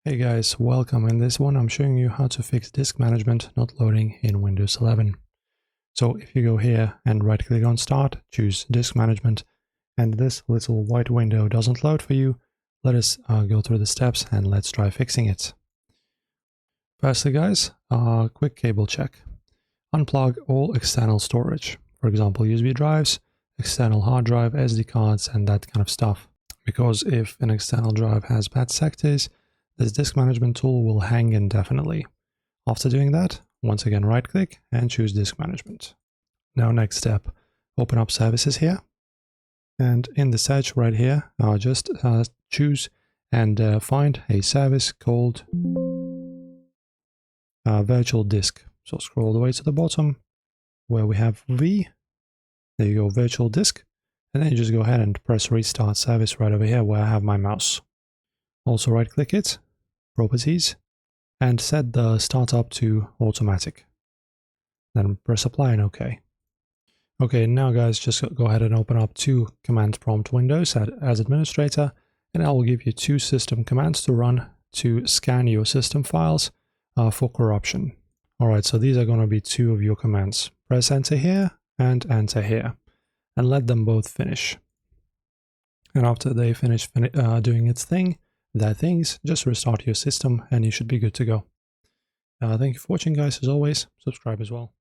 Hey guys, welcome. In this one I'm showing you how to fix disk management not loading in Windows 11. So if you go here and right click on Start, choose Disk Management, and this little white window doesn't load for you, let us go through the steps and let's try fixing it. Firstly guys, quick cable check. Unplug all external storage, for example USB drives, external hard drive, SD cards and that kind of stuff. Because if an external drive has bad sectors, this disk management tool will hang indefinitely. After doing that, once again right click and choose disk management. Now next step, open up services here, and in the search right here, just choose and find a service called virtual disk. So scroll all the way to the bottom where we have V, there you go, virtual disk, and then you just go ahead and press restart service right over here where I have my mouse. Also right click it, properties, and set the startup to automatic. Then press apply and OK. Okay, now guys, just go ahead and open up two command prompt windows as administrator, and I will give you two system commands to run to scan your system files for corruption. Alright, so these are going to be two of your commands. Press enter here and enter here, and let them both finish. And after they finish doing their things, just restart your system and you should be good to go. Thank you for watching guys, as always, subscribe as well.